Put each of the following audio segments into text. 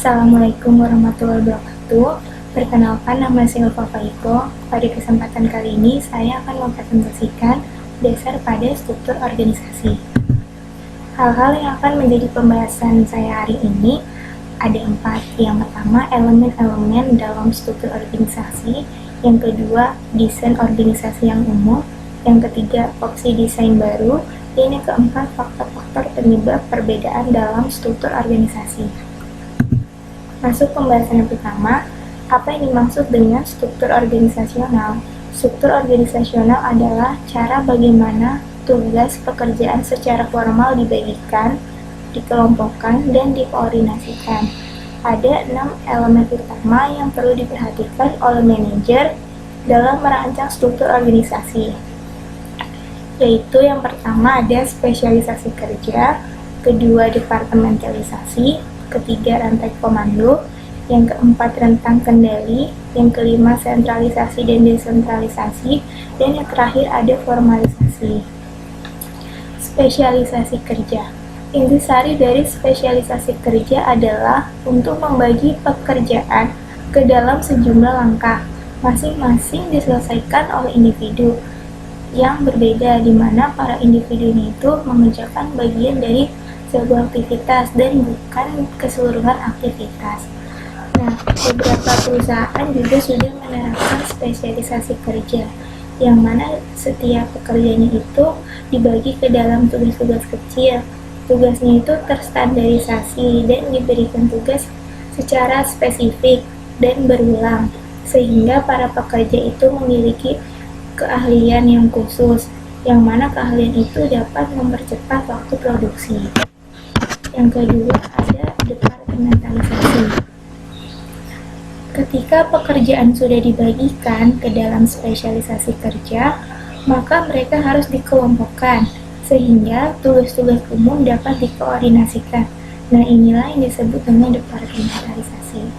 Assalamualaikum warahmatullahi wabarakatuh. Perkenalkan, nama saya Ulfa Faiko. Pada kesempatan kali ini, saya akan mempresentasikan dasar pada struktur organisasi. Hal-hal yang akan menjadi pembahasan saya hari ini ada 4. Yang pertama, elemen-elemen dalam struktur organisasi. Yang kedua, desain organisasi yang umum. Yang ketiga, opsi desain baru. Dan yang keempat, faktor-faktor penyebab perbedaan dalam struktur organisasi. Masuk pembahasan yang pertama, apa yang dimaksud dengan struktur organisasional? Struktur organisasional adalah cara bagaimana tugas pekerjaan secara formal dibagikan, dikelompokkan, dan dikoordinasikan. Ada 6 elemen utama yang perlu diperhatikan oleh manajer dalam merancang struktur organisasi. Yaitu yang pertama ada spesialisasi kerja, kedua departementalisasi, ketiga rantai komando, yang keempat rentang kendali, yang kelima sentralisasi dan desentralisasi, dan yang terakhir ada formalisasi. Spesialisasi kerja. Intisari dari spesialisasi kerja adalah untuk membagi pekerjaan ke dalam sejumlah langkah, masing-masing diselesaikan oleh individu yang berbeda, di mana para individu itu mengerjakan bagian dari sebuah aktivitas dan bukan keseluruhan aktivitas. Nah, beberapa perusahaan juga sudah menerapkan spesialisasi kerja, yang mana setiap pekerjaannya itu dibagi ke dalam tugas-tugas kecil. Tugasnya itu terstandarisasi dan diberikan tugas secara spesifik dan berulang, sehingga para pekerja itu memiliki keahlian yang khusus, yang mana keahlian itu dapat mempercepat waktu produksi. Yang kedua ada departementalisasi. Ketika pekerjaan sudah dibagikan ke dalam spesialisasi kerja, maka mereka harus dikelompokkan sehingga tugas-tugas umum dapat dikoordinasikan. Nah, inilah yang disebut dengan departementalisasi.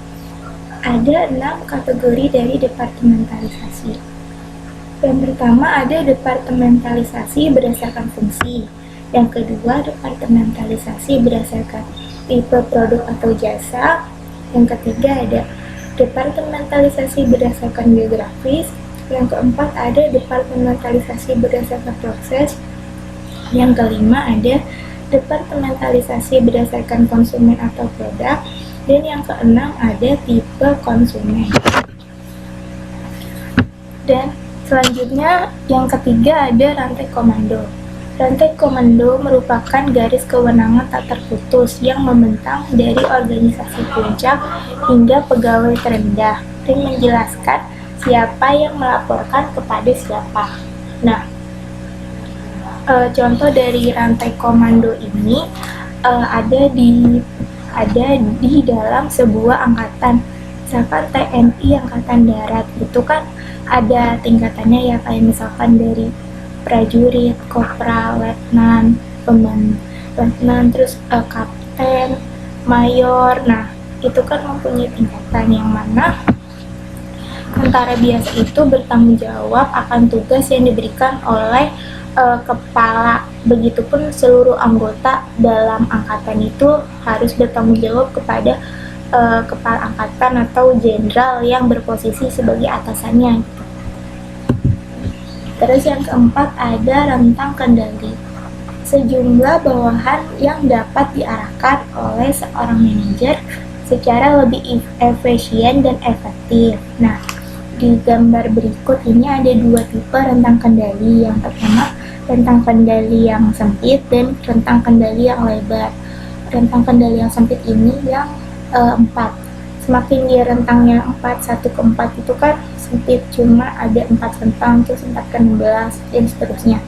Ada 6 kategori dari departementalisasi. Yang pertama ada departementalisasi berdasarkan fungsi. Yang kedua, departementalisasi berdasarkan tipe produk atau jasa. Yang ketiga ada departementalisasi berdasarkan geografis. Yang keempat ada departementalisasi berdasarkan proses. Yang kelima ada departementalisasi berdasarkan konsumen atau produk. Dan yang keenam ada tipe konsumen. Dan selanjutnya yang ketiga ada rantai komando. Rantai komando merupakan garis kewenangan tak terputus yang membentang dari organisasi puncak hingga pegawai terendah dan menjelaskan siapa yang melaporkan kepada siapa. Nah, contoh dari rantai komando ini ada di dalam sebuah angkatan. Misalkan TNI Angkatan Darat itu kan ada tingkatannya ya, kayak misalkan dari prajurit, kopral, letnan, letnan, terus kapten, mayor. Nah, itu kan mempunyai tingkatan yang mana tentara biasa itu bertanggung jawab akan tugas yang diberikan oleh kepala. Begitupun seluruh anggota dalam angkatan itu harus bertanggung jawab kepada kepala angkatan atau jenderal yang berposisi sebagai atasannya. Terus yang keempat ada rentang kendali. Sejumlah bawahan yang dapat diarahkan oleh seorang manajer secara lebih efisien dan efektif. Nah, di gambar berikut ini ada 2 tipe rentang kendali. Yang pertama, rentang kendali yang sempit dan rentang kendali yang lebar. Rentang kendali yang sempit ini yang 4. Semakin dia rentangnya 4, 1 ke 4 itu kan sempit, cuma ada 4 rentang, terus 4 ke 16, dan seterusnya.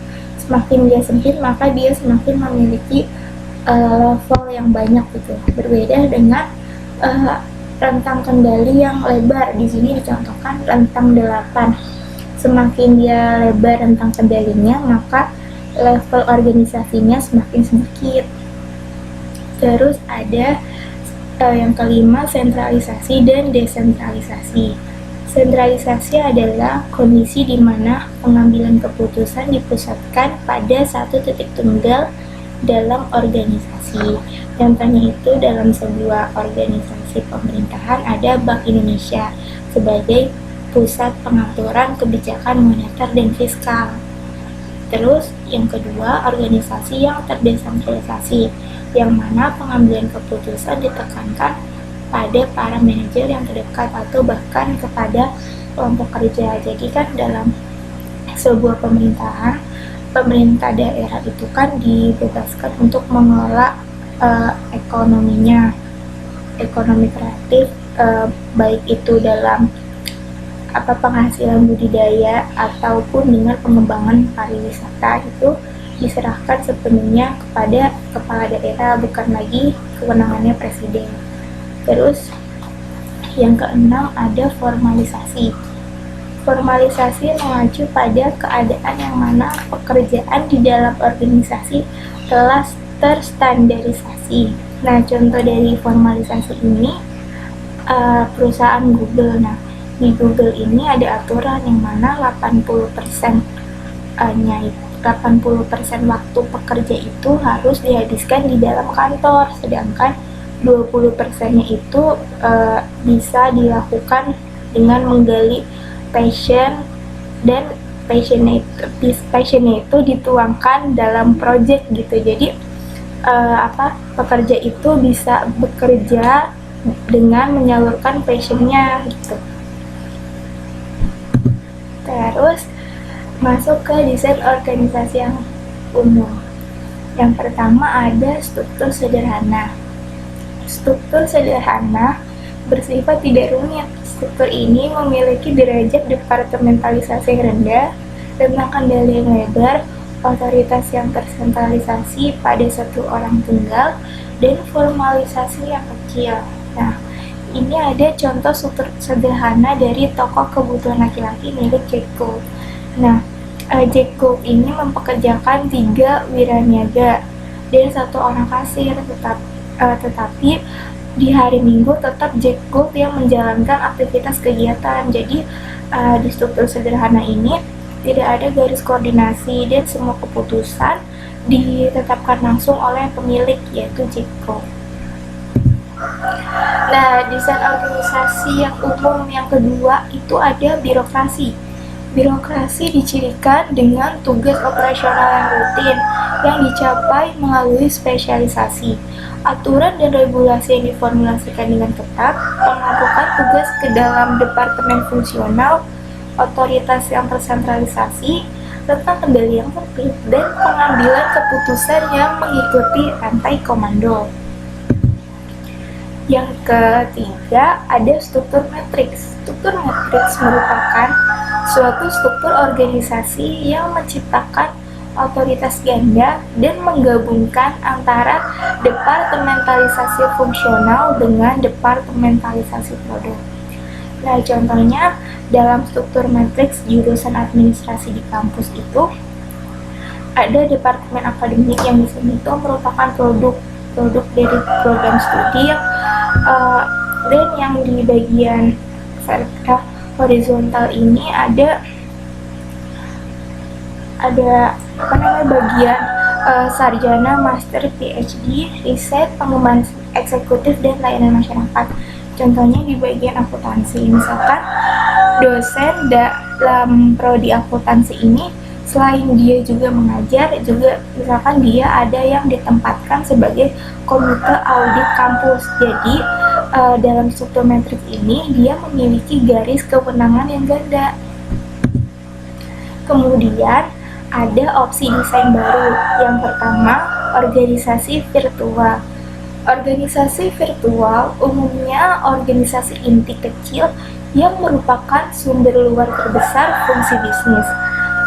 Semakin dia sempit, maka dia semakin memiliki level yang banyak gitu. Berbeda dengan rentang kendali yang lebar. Di sini dicontohkan rentang 8. Semakin dia lebar rentang kendalinya, maka level organisasinya semakin sedikit. Terus ada yang kelima, sentralisasi dan desentralisasi. Sentralisasi adalah kondisi di mana pengambilan keputusan dipusatkan pada satu titik tunggal dalam organisasi. Contohnya itu dalam sebuah organisasi pemerintahan ada Bank Indonesia sebagai pusat pengaturan kebijakan moneter dan fiskal. Terus yang kedua, organisasi yang terdesentralisasi, yang mana pengambilan keputusan ditekankan pada para manajer yang terdekat atau bahkan kepada kelompok kerja. Jadi kan dalam sebuah pemerintahan, pemerintah daerah itu kan dibebaskan untuk mengelola ekonominya, ekonomi kreatif, baik itu dalam penghasilan budidaya ataupun dengan pengembangan pariwisata, itu diserahkan sepenuhnya kepada kepala daerah, bukan lagi kewenangannya presiden. Terus yang keenam ada formalisasi. Formalisasi mengacu pada keadaan yang mana pekerjaan di dalam organisasi telah terstandarisasi. Nah, contoh dari formalisasi ini perusahaan Google. Nah, di Google ini ada aturan yang mana 80% waktu pekerja itu harus dihabiskan di dalam kantor, sedangkan 20%-nya itu bisa dilakukan dengan menggali passion, dan passionnya itu dituangkan dalam project gitu. Jadi pekerja itu bisa bekerja dengan menyalurkan passionnya gitu. Terus masuk ke desain organisasi yang umum. Yang pertama ada struktur sederhana. Struktur sederhana bersifat tidak rumit. Struktur ini memiliki derajat departementalisasi yang rendah, rentang kendali yang lebar, otoritas yang tersentralisasi pada satu orang tunggal, dan formalisasi yang kecil. Nah, ini ada contoh struktur sederhana dari tokoh kebutuhan laki-laki milik Jack Gould. Nah, Jack Gould ini mempekerjakan 3 wiraniaga dan 1 orang kasir, tetapi di hari Minggu tetap Jack Gould yang menjalankan aktivitas kegiatan. Jadi di struktur sederhana ini tidak ada garis koordinasi dan semua keputusan ditetapkan langsung oleh pemilik, yaitu Jack Gould. Nah, desain organisasi yang umum yang kedua itu ada birokrasi. Birokrasi dicirikan dengan tugas operasional yang rutin yang dicapai melalui spesialisasi. Aturan dan regulasi yang diformulasikan dengan ketat, penumpukan tugas ke dalam departemen fungsional, otoritas yang tersentralisasi, tentang kendali yang sempit, dan pengambilan keputusan yang mengikuti rantai komando. Yang ketiga ada struktur matriks. Struktur matriks merupakan suatu struktur organisasi yang menciptakan otoritas ganda dan menggabungkan antara departementalisasi fungsional dengan departementalisasi produk. Nah, contohnya dalam struktur matriks jurusan administrasi di kampus itu ada departemen akademik yang di sini itu merupakan produk dari program studi yang dan yang di bagian horizontal ini ada bagian sarjana, master, PhD, riset, pengembangan eksekutif, dan layanan masyarakat. Contohnya di bagian akuntansi, misalkan dosen dalam prodi akuntansi ini selain dia juga mengajar, juga misalkan dia ada yang ditempatkan sebagai komite audit kampus. Jadi dalam struktur matriks ini dia memiliki garis kewenangan yang ganda. Kemudian ada opsi desain baru. Yang pertama, organisasi virtual. Organisasi virtual umumnya organisasi inti kecil yang merupakan sumber luar terbesar fungsi bisnis.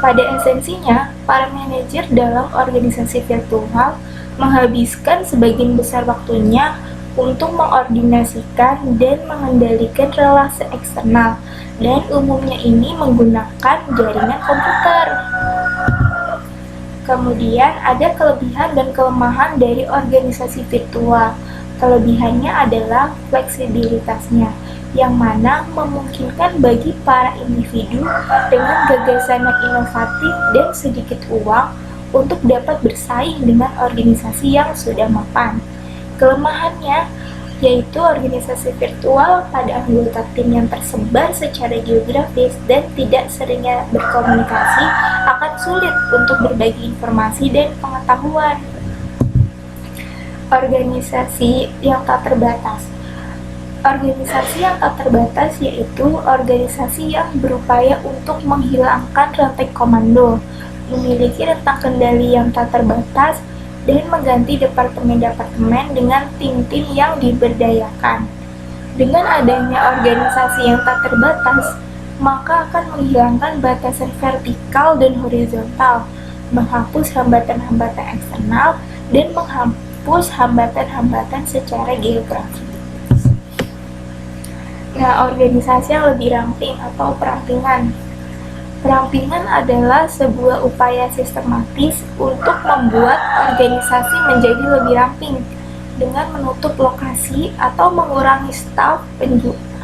Pada esensinya, para manajer dalam organisasi virtual menghabiskan sebagian besar waktunya untuk mengordinasikan dan mengendalikan relasi eksternal, dan umumnya ini menggunakan jaringan komputer. Kemudian ada kelebihan dan kelemahan dari organisasi virtual. Kelebihannya adalah fleksibilitasnya, yang mana memungkinkan bagi para individu dengan gagasan yang inovatif dan sedikit uang untuk dapat bersaing dengan organisasi yang sudah mapan. Kelemahannya yaitu organisasi virtual pada anggota tim yang tersebar secara geografis dan tidak seringnya berkomunikasi akan sulit untuk berbagi informasi dan pengetahuan. Organisasi yang tak terbatas. Organisasi yang tak terbatas yaitu organisasi yang berupaya untuk menghilangkan rantai komando, memiliki rentang kendali yang tak terbatas, dan mengganti departemen-departemen dengan tim-tim yang diberdayakan. Dengan adanya organisasi yang tak terbatas, maka akan menghilangkan batasan vertikal dan horizontal, menghapus hambatan-hambatan eksternal, dan menghapus hambatan-hambatan secara geografis. Nah, organisasi yang lebih ramping atau perampingan. Perampingan adalah sebuah upaya sistematis untuk membuat organisasi menjadi lebih ramping dengan menutup lokasi atau mengurangi staf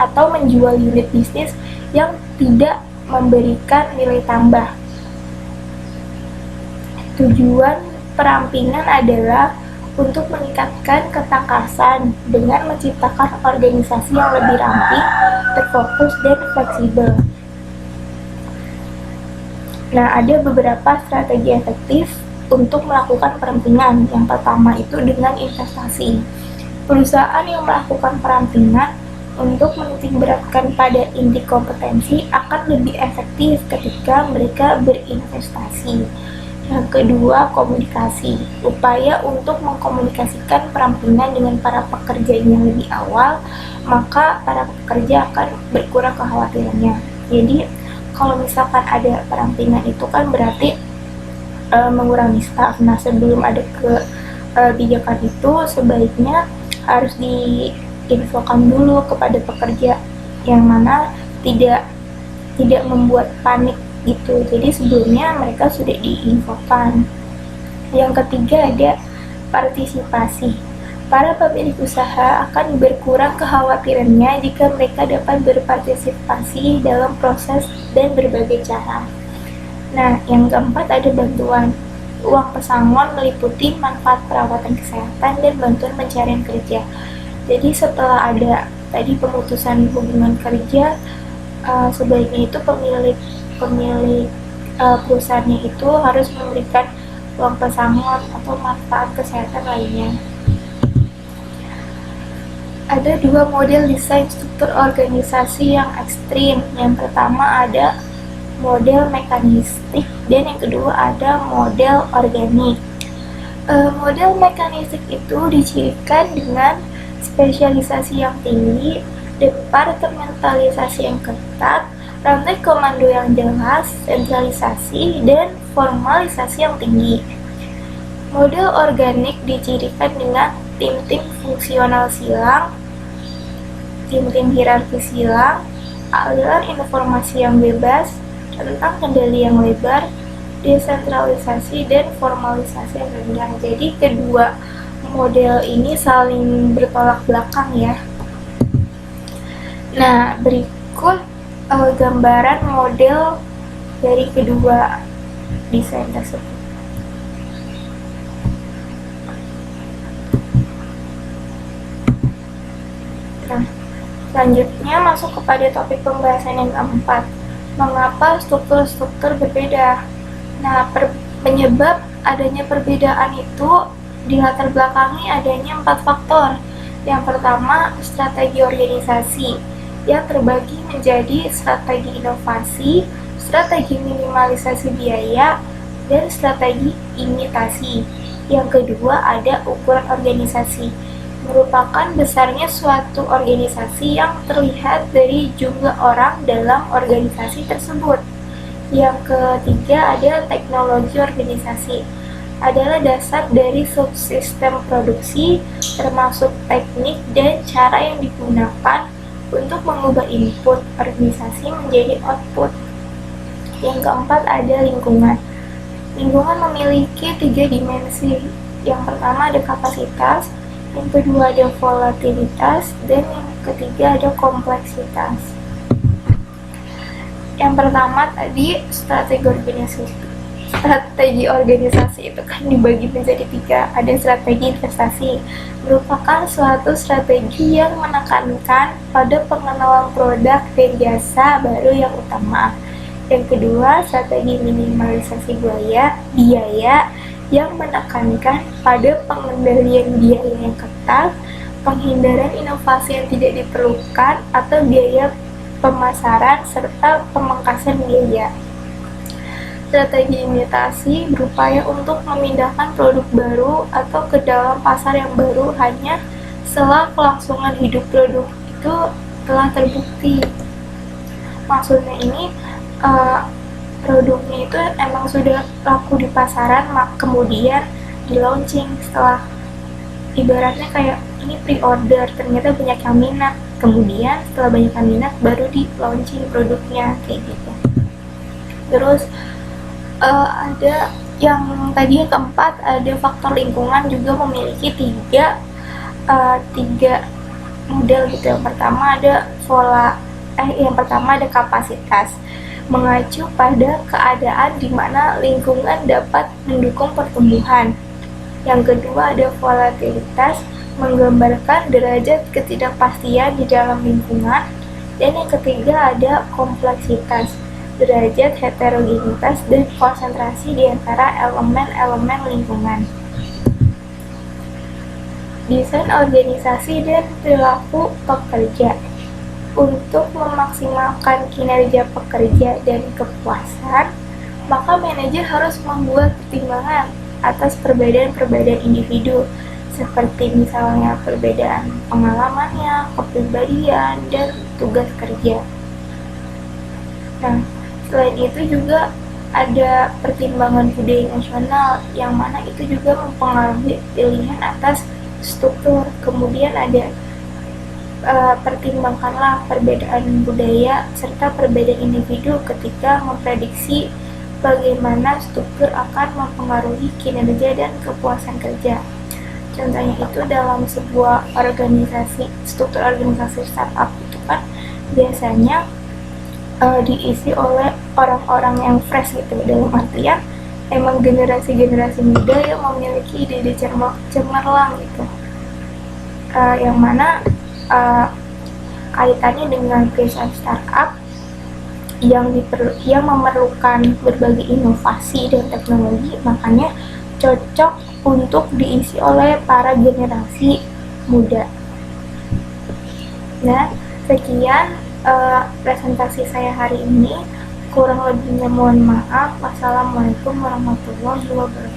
atau menjual unit bisnis yang tidak memberikan nilai tambah. Tujuan perampingan adalah untuk meningkatkan ketangkasan dengan menciptakan organisasi yang lebih ramping, terfokus, dan fleksibel. Nah, ada beberapa strategi efektif untuk melakukan perampingan. Yang pertama itu dengan investasi. Perusahaan yang melakukan perampingan untuk menitikberatkan pada inti kompetensi akan lebih efektif ketika mereka berinvestasi. Yang kedua, komunikasi. Upaya untuk mengkomunikasikan perampingan dengan para pekerjanya lebih awal, maka para pekerja akan berkurang kekhawatirannya. Jadi, kalau misalkan ada perampingan itu kan berarti mengurangi staf. Nah, sebelum ada kebijakan itu sebaiknya harus diinfokan dulu kepada pekerja yang mana tidak membuat panik gitu. Jadi sebelumnya mereka sudah diinfokan. Yang ketiga ada partisipasi. Para pemilik usaha akan berkurang kekhawatirannya jika mereka dapat berpartisipasi dalam proses dan berbagai cara. Nah, yang keempat ada bantuan. Uang pesangon meliputi manfaat perawatan kesehatan dan bantuan pencarian kerja. Jadi setelah ada tadi pemutusan hubungan kerja, sebaiknya itu pemilik perusahaannya itu harus memberikan uang pesangon atau manfaat kesehatan lainnya. Ada dua model desain struktur organisasi yang ekstrim. Yang pertama ada model mekanistik dan yang kedua ada model organik. Model mekanistik itu dicirikan dengan spesialisasi yang tinggi, departementalisasi yang ketat, rantai komando yang jelas, sentralisasi, dan formalisasi yang tinggi. Model organik dicirikan dengan tim-tim fungsional silang, tim-tim hierarki silang, aliran informasi yang bebas, rentang kendali yang lebar, desentralisasi, dan formalisasi yang rendah. Jadi kedua model ini saling bertolak belakang ya. Nah, berikut gambaran model dari kedua desain tersebut. Nah, selanjutnya masuk kepada topik pembahasan yang keempat. Mengapa struktur-struktur berbeda? Nah, penyebab adanya perbedaan itu dilatar belakangi adanya 4 faktor. Yang pertama, strategi organisasi yang terbagi menjadi strategi inovasi, strategi minimalisasi biaya, dan strategi imitasi. Yang kedua ada ukuran organisasi, merupakan besarnya suatu organisasi yang terlihat dari jumlah orang dalam organisasi tersebut. Yang ketiga ada teknologi organisasi, adalah dasar dari subsistem produksi, termasuk teknik dan cara yang digunakan untuk mengubah input organisasi menjadi output. Yang keempat ada lingkungan. Lingkungan memiliki 3 dimensi. Yang pertama ada kapasitas, yang kedua ada volatilitas, dan yang ketiga ada kompleksitas. Yang pertama tadi strategi organisasi. strategi organisasi itu kan dibagi menjadi 3. Ada strategi investasi, merupakan suatu strategi yang menekankan pada pengenalan produk dan jasa baru yang utama. Yang kedua, strategi minimalisasi biaya yang menekankan pada pengendalian biaya yang ketat, penghindaran inovasi yang tidak diperlukan atau biaya pemasaran, serta pemangkasan biaya. Strategi imitasi berupaya untuk memindahkan produk baru atau ke dalam pasar yang baru hanya setelah kelangsungan hidup produk itu telah terbukti. Maksudnya ini produknya itu emang sudah laku di pasaran, kemudian di launching setelah, ibaratnya kayak ini pre-order, ternyata banyak yang minat, kemudian setelah banyak yang minat baru di launching produknya kayak gitu. Terus ada yang tadi yang keempat, ada faktor lingkungan juga memiliki tiga model gitu. Yang pertama ada kapasitas, mengacu pada keadaan di mana lingkungan dapat mendukung pertumbuhan. Yang kedua ada volatilitas, menggambarkan derajat ketidakpastian di dalam lingkungan. Dan yang ketiga ada kompleksitas, derajat heterogenitas dan konsentrasi di antara elemen-elemen lingkungan. Desain organisasi dan perilaku pekerja. Untuk memaksimalkan kinerja pekerja dan kepuasan, maka manajer harus membuat pertimbangan atas perbedaan-perbedaan individu, seperti misalnya perbedaan pengalamannya, kepribadian, dan tugas kerja. Nah, selain itu juga ada pertimbangan budaya nasional, yang mana itu juga mempengaruhi pilihan atas struktur. Kemudian ada pertimbangkanlah perbedaan budaya serta perbedaan individu ketika memprediksi bagaimana struktur akan mempengaruhi kinerja dan kepuasan kerja. Contohnya itu dalam sebuah organisasi, struktur organisasi startup itu kan biasanya diisi oleh orang-orang yang fresh gitu, dalam artian emang generasi-generasi muda yang memiliki ide cemerlang gitu, yang mana kaitannya dengan perusahaan startup yang memerlukan berbagai inovasi dan teknologi, makanya cocok untuk diisi oleh para generasi muda. Nah, sekian presentasi saya hari ini. Kurang lebihnya mohon maaf. Wassalamualaikum warahmatullahi wabarakatuh.